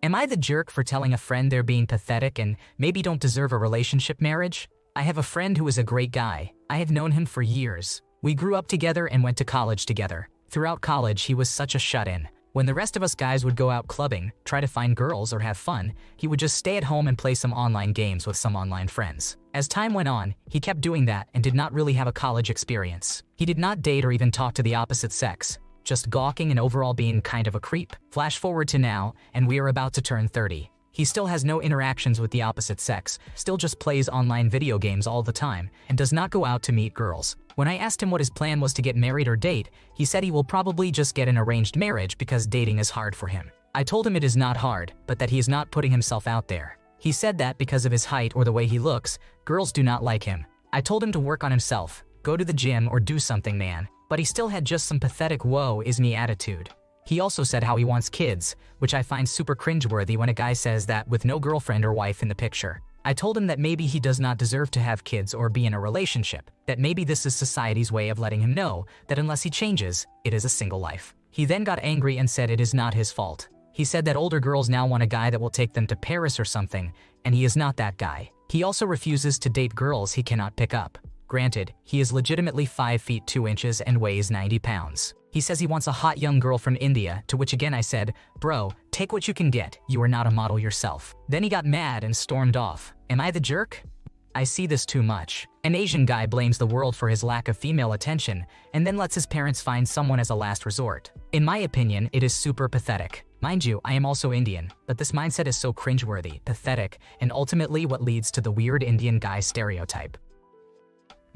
Am I the jerk for telling a friend they're being pathetic and maybe don't deserve a relationship marriage? I have a friend who is a great guy. I have known him for years. We grew up together and went to college together. Throughout college, he was such a shut-in. When the rest of us guys would go out clubbing, try to find girls or have fun, he would just stay at home and play some online games with some online friends. As time went on, he kept doing that and did not really have a college experience. He did not date or even talk to the opposite sex, just gawking and overall being kind of a creep. Flash forward to now, and we are about to turn 30. He still has no interactions with the opposite sex, still just plays online video games all the time, and does not go out to meet girls. When I asked him what his plan was to get married or date, he said he will probably just get an arranged marriage because dating is hard for him. I told him it is not hard, but that he is not putting himself out there. He said that because of his height or the way he looks, girls do not like him. I told him to work on himself, go to the gym or do something, man, but he still had just some pathetic woe is me attitude. He also said how he wants kids, which I find super cringeworthy when a guy says that with no girlfriend or wife in the picture. I told him that maybe he does not deserve to have kids or be in a relationship, that maybe this is society's way of letting him know that unless he changes, it is a single life. He then got angry and said it is not his fault. He said that older girls now want a guy that will take them to Paris or something, and he is not that guy. He also refuses to date girls he cannot pick up. Granted, he is legitimately 5 feet 2 inches and weighs 90 pounds. He says he wants a hot young girl from India, to which again I said, bro, take what you can get, you are not a model yourself. Then he got mad and stormed off. Am I the jerk? I see this too much. An Asian guy blames the world for his lack of female attention, and then lets his parents find someone as a last resort. In my opinion, it is super pathetic. Mind you, I am also Indian, but this mindset is so cringeworthy, pathetic, and ultimately what leads to the weird Indian guy stereotype.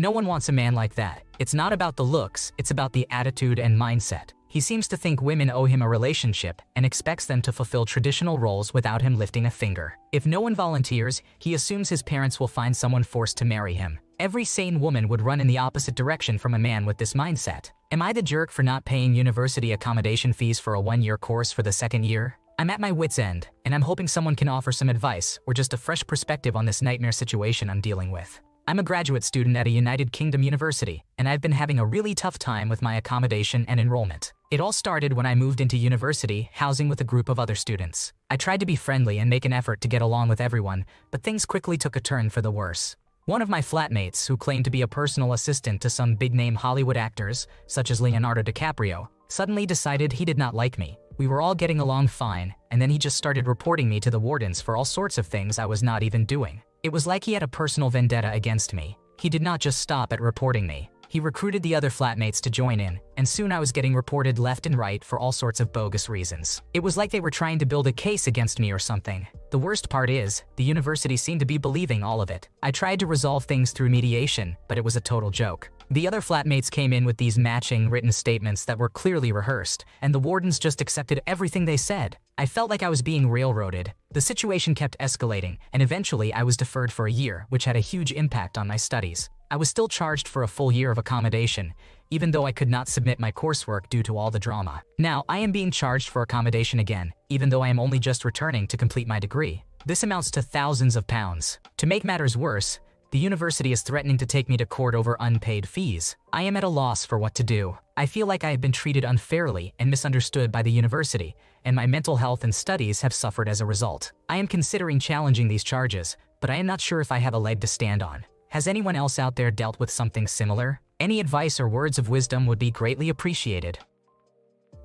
No one wants a man like that. It's not about the looks, it's about the attitude and mindset. He seems to think women owe him a relationship and expects them to fulfill traditional roles without him lifting a finger. If no one volunteers, he assumes his parents will find someone forced to marry him. Every sane woman would run in the opposite direction from a man with this mindset. Am I the jerk for not paying university accommodation fees for a 1-year course for the second year? I'm at my wit's end, and I'm hoping someone can offer some advice or just a fresh perspective on this nightmare situation I'm dealing with. I'm a graduate student at a United Kingdom university, and I've been having a really tough time with my accommodation and enrollment. It all started when I moved into university, housing with a group of other students. I tried to be friendly and make an effort to get along with everyone, but things quickly took a turn for the worse. One of my flatmates, who claimed to be a personal assistant to some big-name Hollywood actors, such as Leonardo DiCaprio, suddenly decided he did not like me. We were all getting along fine, and then he just started reporting me to the wardens for all sorts of things I was not even doing. It was like he had a personal vendetta against me. He did not just stop at reporting me. He recruited the other flatmates to join in, and soon I was getting reported left and right for all sorts of bogus reasons. It was like they were trying to build a case against me or something. The worst part is, the university seemed to be believing all of it. I tried to resolve things through mediation, but it was a total joke. The other flatmates came in with these matching written statements that were clearly rehearsed, and the wardens just accepted everything they said. I felt like I was being railroaded. The situation kept escalating, and eventually I was deferred for a year, which had a huge impact on my studies. I was still charged for a full year of accommodation, even though I could not submit my coursework due to all the drama. Now, I am being charged for accommodation again, even though I am only just returning to complete my degree. This amounts to thousands of pounds. To make matters worse, the university is threatening to take me to court over unpaid fees. I am at a loss for what to do. I feel like I have been treated unfairly and misunderstood by the university, and my mental health and studies have suffered as a result. I am considering challenging these charges, but I am not sure if I have a leg to stand on. Has anyone else out there dealt with something similar? Any advice or words of wisdom would be greatly appreciated.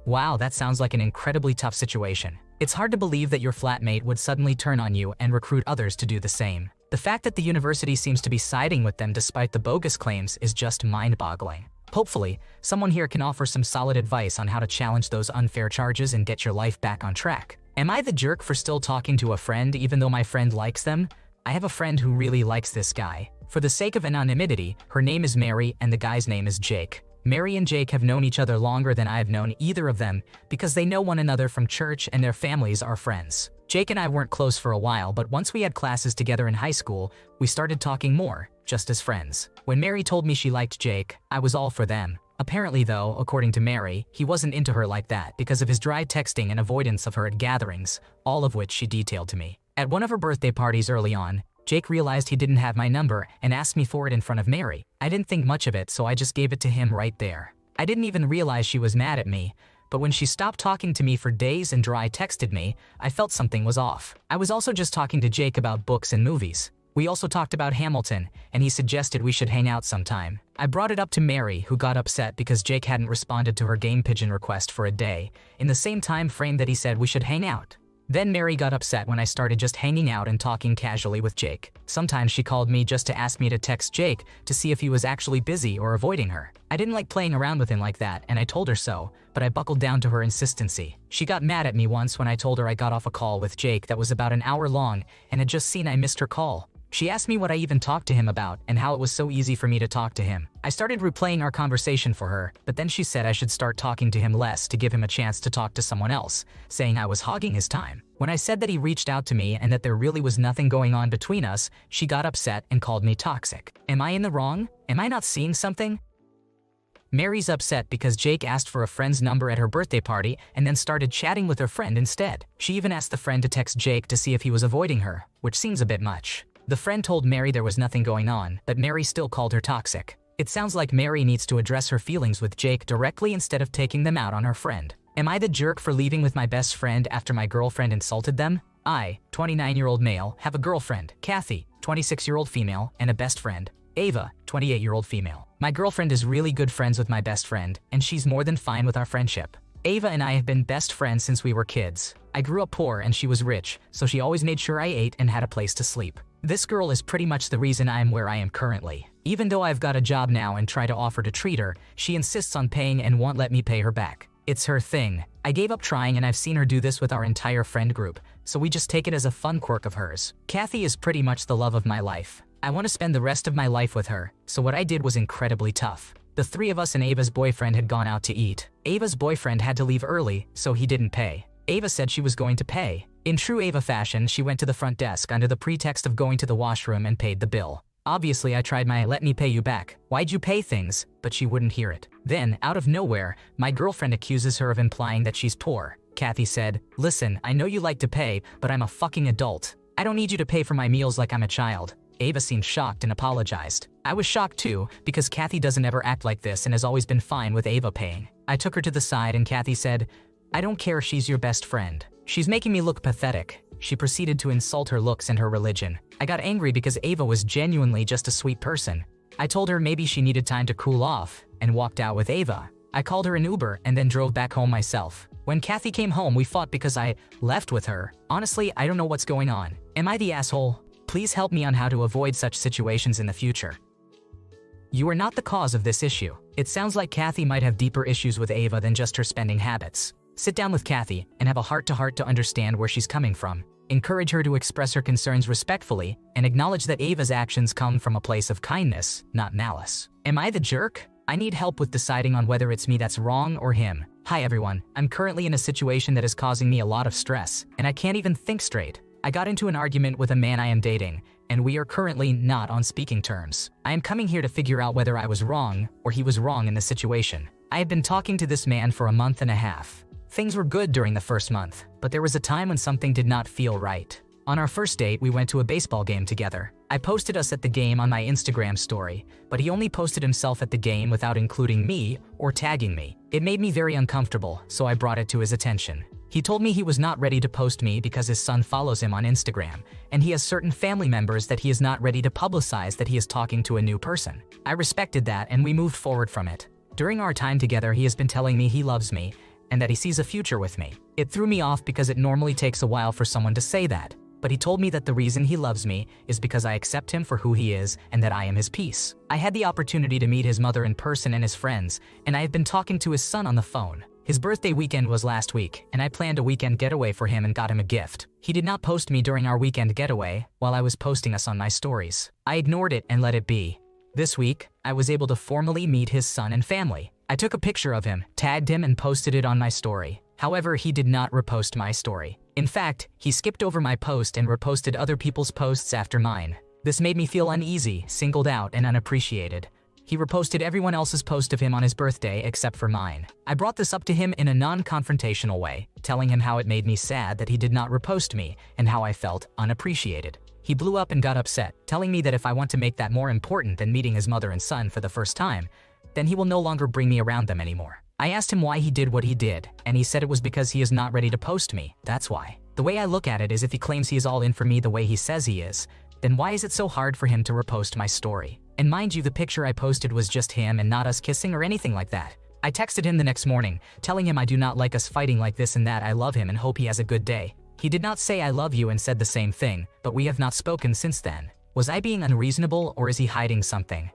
Wow, that sounds like an incredibly tough situation. It's hard to believe that your flatmate would suddenly turn on you and recruit others to do the same. The fact that the university seems to be siding with them despite the bogus claims is just mind-boggling. Hopefully, someone here can offer some solid advice on how to challenge those unfair charges and get your life back on track. Am I the jerk for still talking to a friend even though my friend likes them? I have a friend who really likes this guy. For the sake of anonymity, her name is Mary and the guy's name is Jake. Mary and Jake have known each other longer than I have known either of them because they know one another from church and their families are friends. Jake and I weren't close for a while, but once we had classes together in high school, we started talking more, just as friends. When Mary told me she liked Jake, I was all for them. Apparently though, according to Mary, he wasn't into her like that because of his dry texting and avoidance of her at gatherings, all of which she detailed to me. At one of her birthday parties early on, Jake realized he didn't have my number and asked me for it in front of Mary. I didn't think much of it, so I just gave it to him right there. I didn't even realize she was mad at me, but when she stopped talking to me for days and dry texted me, I felt something was off. I was also just talking to Jake about books and movies. We also talked about Hamilton, and he suggested we should hang out sometime. I brought it up to Mary, who got upset because Jake hadn't responded to her game pigeon request for a day, in the same time frame that he said we should hang out. Then Mary got upset when I started just hanging out and talking casually with Jake. Sometimes she called me just to ask me to text Jake to see if he was actually busy or avoiding her. I didn't like playing around with him like that, and I told her so, but I buckled down to her insistency. She got mad at me once when I told her I got off a call with Jake that was about an hour long and had just seen I missed her call. She asked me what I even talked to him about and how it was so easy for me to talk to him. I started replaying our conversation for her, but then she said I should start talking to him less to give him a chance to talk to someone else, saying I was hogging his time. When I said that he reached out to me and that there really was nothing going on between us, she got upset and called me toxic. Am I in the wrong? Am I not seeing something? Mary's upset because Jake asked for a friend's number at her birthday party and then started chatting with her friend instead. She even asked the friend to text Jake to see if he was avoiding her, which seems a bit much. The friend told Mary there was nothing going on, but Mary still called her toxic. It sounds like Mary needs to address her feelings with Jake directly instead of taking them out on her friend. Am I the jerk for leaving with my best friend after my girlfriend insulted them? I, 29-year-old male, have a girlfriend, Kathy, 26-year-old female, and a best friend, Ava, 28-year-old female. My girlfriend is really good friends with my best friend, and she's more than fine with our friendship. Ava and I have been best friends since we were kids. I grew up poor and she was rich, so she always made sure I ate and had a place to sleep. This girl is pretty much the reason I am where I am currently. Even though I've got a job now and try to offer to treat her, she insists on paying and won't let me pay her back. It's her thing. I gave up trying and I've seen her do this with our entire friend group, so we just take it as a fun quirk of hers. Kathy is pretty much the love of my life. I want to spend the rest of my life with her, so what I did was incredibly tough. The three of us and Ava's boyfriend had gone out to eat. Ava's boyfriend had to leave early, so he didn't pay. Ava said she was going to pay. In true Ava fashion, she went to the front desk under the pretext of going to the washroom and paid the bill. Obviously, I tried my "let me pay you back, why'd you pay" things, but she wouldn't hear it. Then, out of nowhere, my girlfriend accuses her of implying that she's poor. Kathy said, "Listen, I know you like to pay, but I'm a fucking adult. I don't need you to pay for my meals like I'm a child." Ava seemed shocked and apologized. I was shocked too, because Kathy doesn't ever act like this and has always been fine with Ava paying. I took her to the side and Kathy said, "I don't care if she's your best friend. She's making me look pathetic." She proceeded to insult her looks and her religion. I got angry because Ava was genuinely just a sweet person. I told her maybe she needed time to cool off and walked out with Ava. I called her an Uber and then drove back home myself. When Kathy came home, we fought because I left with her. Honestly, I don't know what's going on. Am I the asshole? Please help me on how to avoid such situations in the future. You are not the cause of this issue. It sounds like Kathy might have deeper issues with Ava than just her spending habits. Sit down with Kathy and have a heart-to-heart to understand where she's coming from. Encourage her to express her concerns respectfully and acknowledge that Ava's actions come from a place of kindness, not malice. Am I the jerk? I need help with deciding on whether it's me that's wrong or him. Hi everyone, I'm currently in a situation that is causing me a lot of stress, and I can't even think straight. I got into an argument with a man I am dating, and we are currently not on speaking terms. I am coming here to figure out whether I was wrong or he was wrong in the situation. I have been talking to this man for a month and a half. Things were good during the first month, but there was a time when something did not feel right. On our first date, we went to a baseball game together. I posted us at the game on my Instagram story, but he only posted himself at the game without including me or tagging me. It made me very uncomfortable, so I brought it to his attention. He told me he was not ready to post me because his son follows him on Instagram, and he has certain family members that he is not ready to publicize that he is talking to a new person. I respected that and we moved forward from it. During our time together, he has been telling me he loves me and that he sees a future with me. It threw me off because it normally takes a while for someone to say that, but he told me that the reason he loves me is because I accept him for who he is and that I am his peace. I had the opportunity to meet his mother in person and his friends, and I have been talking to his son on the phone. His birthday weekend was last week, and I planned a weekend getaway for him and got him a gift. He did not post me during our weekend getaway while I was posting us on my stories. I ignored it and let it be. This week, I was able to formally meet his son and family. I took a picture of him, tagged him, and posted it on my story. However, he did not repost my story. In fact, he skipped over my post and reposted other people's posts after mine. This made me feel uneasy, singled out, and unappreciated. He reposted everyone else's post of him on his birthday except for mine. I brought this up to him in a non-confrontational way, telling him how it made me sad that he did not repost me and how I felt unappreciated. He blew up and got upset, telling me that if I want to make that more important than meeting his mother and son for the first time, then he will no longer bring me around them anymore. I asked him why he did what he did, and he said it was because he is not ready to post me, that's why. The way I look at it is if he claims he is all in for me the way he says he is, then why is it so hard for him to repost my story? And mind you, the picture I posted was just him and not us kissing or anything like that. I texted him the next morning, telling him I do not like us fighting like this and that I love him and hope he has a good day. He did not say I love you and said the same thing, but we have not spoken since then. Was I being unreasonable or is he hiding something?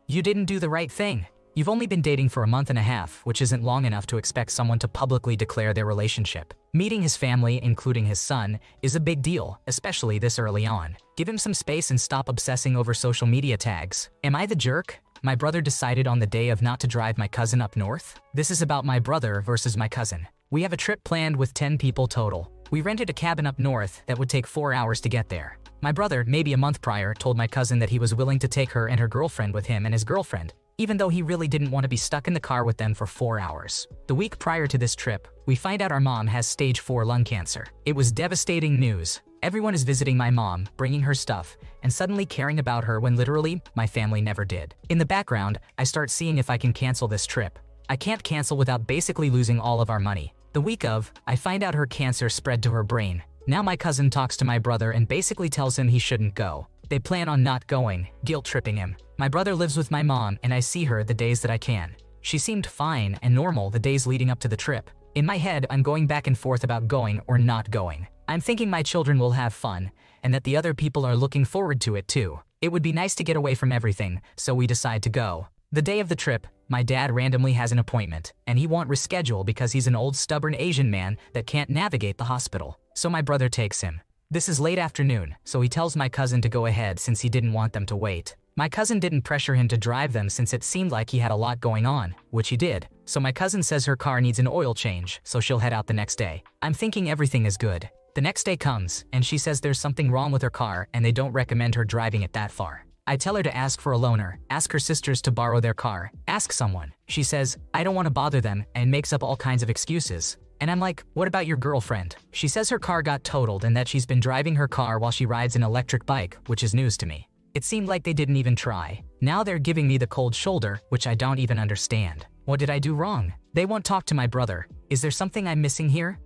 You didn't do the right thing. You've only been dating for a month and a half, which isn't long enough to expect someone to publicly declare their relationship. Meeting his family, including his son, is a big deal, especially this early on. Give him some space and stop obsessing over social media tags. Am I the jerk? My brother decided on the day of not to drive my cousin up north. This is about my brother versus my cousin. We have a trip planned with 10 people total. We rented a cabin up north that would take 4 hours to get there. My brother, maybe a month prior, told my cousin that he was willing to take her and her girlfriend with him and his girlfriend, even though he really didn't want to be stuck in the car with them for 4 hours. The week prior to this trip, we find out our mom has stage 4 lung cancer. It was devastating news. Everyone is visiting my mom, bringing her stuff, and suddenly caring about her when literally, my family never did. In the background, I start seeing if I can cancel this trip. I can't cancel without basically losing all of our money. The week of, I find out her cancer spread to her brain. Now my cousin talks to my brother and basically tells him he shouldn't go. They plan on not going, guilt-tripping him. My brother lives with my mom and I see her the days that I can. She seemed fine and normal the days leading up to the trip. In my head, I'm going back and forth about going or not going. I'm thinking my children will have fun and that the other people are looking forward to it too. It would be nice to get away from everything, so we decide to go. The day of the trip, my dad randomly has an appointment, and he won't reschedule because he's an old stubborn Asian man that can't navigate the hospital. So my brother takes him. This is late afternoon, so he tells my cousin to go ahead since he didn't want them to wait. My cousin didn't pressure him to drive them since it seemed like he had a lot going on, which he did. So my cousin says her car needs an oil change, so she'll head out the next day. I'm thinking everything is good. The next day comes, and she says there's something wrong with her car and they don't recommend her driving it that far. I tell her to ask for a loaner, ask her sisters to borrow their car, ask someone. She says, I don't want to bother them, and makes up all kinds of excuses. And I'm like, what about your girlfriend? She says her car got totaled and that she's been driving her car while she rides an electric bike, which is news to me. It seemed like they didn't even try. Now they're giving me the cold shoulder, which I don't even understand. What did I do wrong? They won't talk to my brother. Is there something I'm missing here?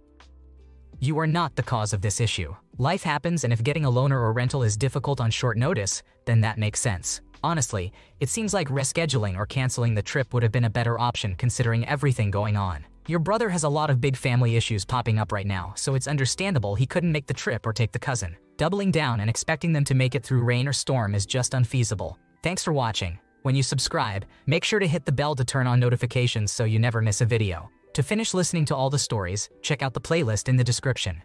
You are not the cause of this issue. Life happens, and if getting a loaner or rental is difficult on short notice, then that makes sense. Honestly, it seems like rescheduling or canceling the trip would have been a better option considering everything going on. Your brother has a lot of big family issues popping up right now, so it's understandable he couldn't make the trip or take the cousin. Doubling down and expecting them to make it through rain or storm is just unfeasible. Thanks for watching. When you subscribe, make sure to hit the bell to turn on notifications so you never miss a video. To finish listening to all the stories, check out the playlist in the description.